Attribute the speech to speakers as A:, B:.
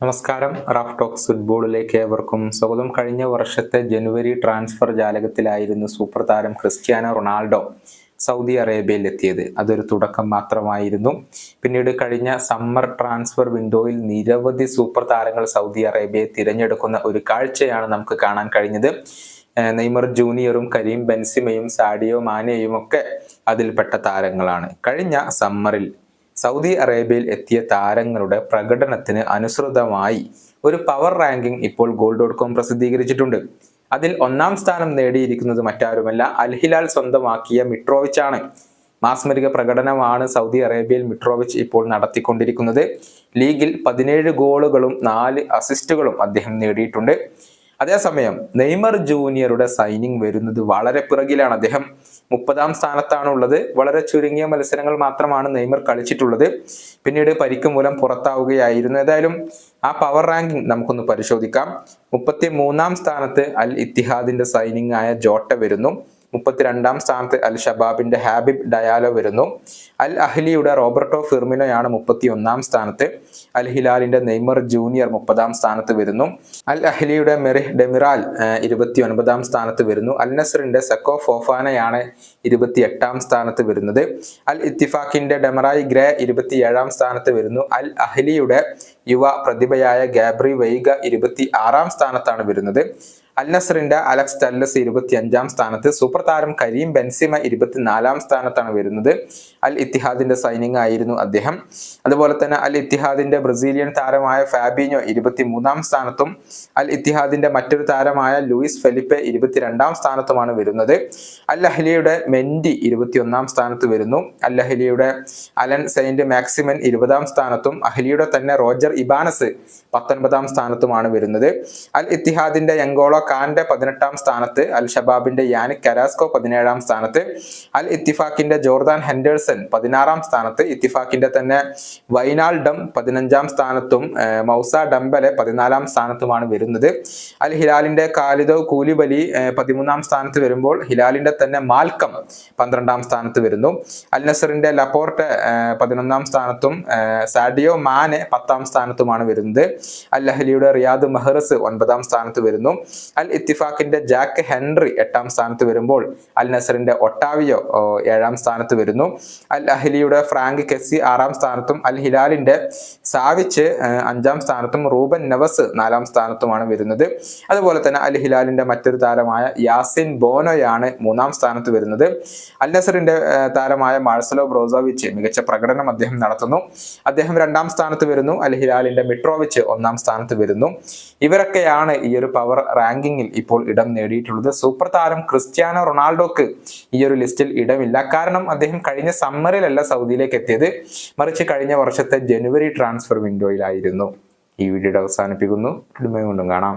A: നമസ്കാരം. Raf talks ഫുട്ബോളിലേക്ക് ഏവർക്കും സ്വാഗതം. കഴിഞ്ഞ വർഷത്തെ ജനുവരി ട്രാൻസ്ഫർ ജാലകത്തിലായിരുന്നു സൂപ്പർ താരം ക്രിസ്ത്യാനോ റൊണാൾഡോ സൗദി അറേബ്യയിൽ എത്തിയത്. അതൊരു തുടക്കം മാത്രമായിരുന്നു. പിന്നീട് കഴിഞ്ഞ സമ്മർ ട്രാൻസ്ഫർ വിൻഡോയിൽ നിരവധി സൂപ്പർ താരങ്ങൾ സൗദി അറേബ്യയെ തിരഞ്ഞെടുക്കുന്ന ഒരു കാഴ്ചയാണ് നമുക്ക് കാണാൻ കഴിഞ്ഞത്. നെയ്മർ ജൂനിയറും കരീം ബെൻസിമയും സാഡിയോ മാനെയും ഒക്കെ അതിൽപ്പെട്ട താരങ്ങളാണ്. കഴിഞ്ഞ സമ്മറിൽ സൗദി അറേബ്യയിൽ എത്തിയ താരങ്ങളുടെ പ്രകടനത്തിന് അനുസൃതമായി ഒരു പവർ റാങ്കിംഗ് ഇപ്പോൾ goal.com പ്രസിദ്ധീകരിച്ചിട്ടുണ്ട്. അതിൽ ഒന്നാം സ്ഥാനം നേടിയിരിക്കുന്നത് മറ്റാരുമല്ല, അൽ ഹിലാൽ സ്വന്തമാക്കിയ മിട്രോവിച്ച് ആണ്. മാസ്മരിക പ്രകടനമാണ് സൗദി അറേബ്യയിൽ മിട്രോവിച്ച് ഇപ്പോൾ നടത്തിക്കൊണ്ടിരിക്കുന്നത്. ലീഗിൽ 17 ഗോളുകളും 4 അസിസ്റ്റുകളും അദ്ദേഹം നേടിയിട്ടുണ്ട്. അതേസമയം നെയ്മർ ജൂനിയറുടെ സൈനിങ് വരുന്നത് വളരെ പിറകിലാണ്. അദ്ദേഹം 30-ാം സ്ഥാനത്താണ് ഉള്ളത്. വളരെ ചുരുങ്ങിയ മത്സരങ്ങൾ മാത്രമാണ് നെയ്മർ കളിച്ചിട്ടുള്ളത്. പിന്നീട് പരിക്ക് മൂലം പുറത്താവുകയായിരുന്നു. ഏതായാലും ആ പവർ റാങ്കിങ് നമുക്കൊന്ന് പരിശോധിക്കാം. 33-ാം സ്ഥാനത്ത് അൽ ഇത്തിഹാദിന്റെ സൈനിങ് ആയ ജോട്ട വരുന്നു. 32-ാം സ്ഥാനത്ത് അൽ ഷബാബിന്റെ ഹാബിബ് ഡയാലോ വരുന്നു. അൽ അഹ്ലിയുടെ റോബർട്ടോ ഫിർമിനോയാണ് 31-ാം സ്ഥാനത്ത്. അൽ ഹിലാലിന്റെ നെയ്മർ ജൂനിയർ 30-ാം സ്ഥാനത്ത് വരുന്നു. അൽ അഹ്ലിയുടെ മെറിഹ് ഡെമിറാൽ 29-ാം സ്ഥാനത്ത് വരുന്നു. അൽ നസറിന്റെ സെക്കോ ഫോഫാനയാണ് 28-ാം സ്ഥാനത്ത് വരുന്നത്. അൽ ഇത്തിഫാഖിന്റെ ഡെമറായി ഗ്രേ 27-ാം സ്ഥാനത്ത് വരുന്നു. അൽ അഹ്ലിയുടെ യുവ പ്രതിഭയായ ഗാബ്രി വൈഗ 26-ാം സ്ഥാനത്താണ് വരുന്നത്. അൽ നസറിന്റെ അലക്സ് ടല്ലസ് 25-ാം സ്ഥാനത്ത്. സൂപ്പർ താരം കരീം ബെൻസിമ 24-ാം സ്ഥാനത്താണ് വരുന്നത്. അൽ ഇത്തിഹാദിന്റെ സൈനിങ് ആയിരുന്നു അദ്ദേഹം. അതുപോലെ തന്നെ അൽ ഇത്തിഹാദിന്റെ ബ്രസീലിയൻ താരമായ ഫാബിഞ്ഞോ 23-ാം സ്ഥാനത്തും അൽ ഇത്തിഹാദിന്റെ മറ്റൊരു താരമായ ലൂയിസ് ഫെലിപ്പെ 22-ാം സ്ഥാനത്തുമാണ് വരുന്നത്. അൽ അഹ്ലിയുടെ മെൻഡി 21-ാം സ്ഥാനത്ത് വരുന്നു. അൽ അഹ്ലിയുടെ അലൻ സെയിന്റ് മാക്സിമൻ 20-ാം സ്ഥാനത്തും അഹ്ലിയുടെ തന്നെ റോജർ ഇബാനസ് 19-ാം സ്ഥാനത്തുമാണ് വരുന്നത്. അൽ ഇത്തിഹാദിന്റെ യങ്കോളോ കാന്റെ 18-ാം സ്ഥാനത്ത്. അൽ ഷബാബിന്റെ യാനിക് കരാസ്കോ 17-ാം സ്ഥാനത്ത്. അൽ ഇത്തിഫാഖിന്റെ ജോർദാൻ ഹെൻഡേഴ്സൺ 16-ാം സ്ഥാനത്ത്. ഇത്തിഫാഖിന്റെ തന്നെ വൈനാൽഡം 15-ാം സ്ഥാനത്തും മൗസ ഡംബലെ 14-ാം സ്ഥാനത്തുമാണ് വരുന്നത്. അൽ ഹിലാലിന്റെ ഖാലിദോ കൂലിബലി 13-ാം സ്ഥാനത്ത് വരുമ്പോൾ ഹിലാലിന്റെ തന്നെ മാൽക്കം 12-ാം സ്ഥാനത്ത് വരുന്നു. അൽ നസറിന്റെ ലപ്പോർട്ട് 11-ാം സ്ഥാനത്തും സാഡിയോ മാനെ 10-ാം സ്ഥാനത്തുമാണ് വരുന്നത്. അൽ അഹ്ലിയുടെ റിയാദ് മഹ്റസ് 9-ാം സ്ഥാനത്ത് വരുന്നു. അൽ ഇത്തിഫാഖിന്റെ ജാക്ക് ഹെൻറി 8-ാം സ്ഥാനത്ത് വരുമ്പോൾ അൽ നസറിന്റെ ഒട്ടാവിയോ 7-ാം സ്ഥാനത്ത് വരുന്നു. അൽ അഹ്ലിയുടെ ഫ്രാങ്ക് കെസ്സി 6-ാം സ്ഥാനത്തും അൽ ഹിലാലിന്റെ സാവിച്ച് 5-ാം സ്ഥാനത്തും റൂബൻ നെവസ് 4-ാം സ്ഥാനത്തുമാണ് വരുന്നത്. അതുപോലെ തന്നെ അൽ ഹിലാലിന്റെ മറ്റൊരു താരമായ യാസിൻ ബോനോയാണ് 3-ാം സ്ഥാനത്ത് വരുന്നത്. അൽ നസറിന്റെ താരമായ മാർസലോ ബ്രോസോവിച്ച് മികച്ച പ്രകടനം അദ്ദേഹം നടത്തുന്നു. അദ്ദേഹം 2-ാം സ്ഥാനത്ത് വരുന്നു. അൽ ഹിലാലിന്റെ മിട്രോവിച്ച് 1-ാം സ്ഥാനത്ത് വരുന്നു. ഇവരൊക്കെയാണ് ഈ ഒരു പവർ റാങ്കിങ്ങിൽ ഇപ്പോൾ ഇടം നേടിയിട്ടുള്ളത്. സൂപ്പർ താരം ക്രിസ്ത്യാനോ റൊണാൾഡോക്ക് ഈ ഒരു ലിസ്റ്റിൽ ഇടമില്ല. കാരണം അദ്ദേഹം കഴിഞ്ഞ സമ്മറിലല്ല സൗദിയിലേക്ക് എത്തിയത്, മറിച്ച് കഴിഞ്ഞ വർഷത്തെ ജനുവരി ട്രാൻസ്ഫർ വിൻഡോയിലായിരുന്നു. ഈ വീഡിയോ അവസാനിപ്പിക്കുന്നു. വീണ്ടും കാണാം.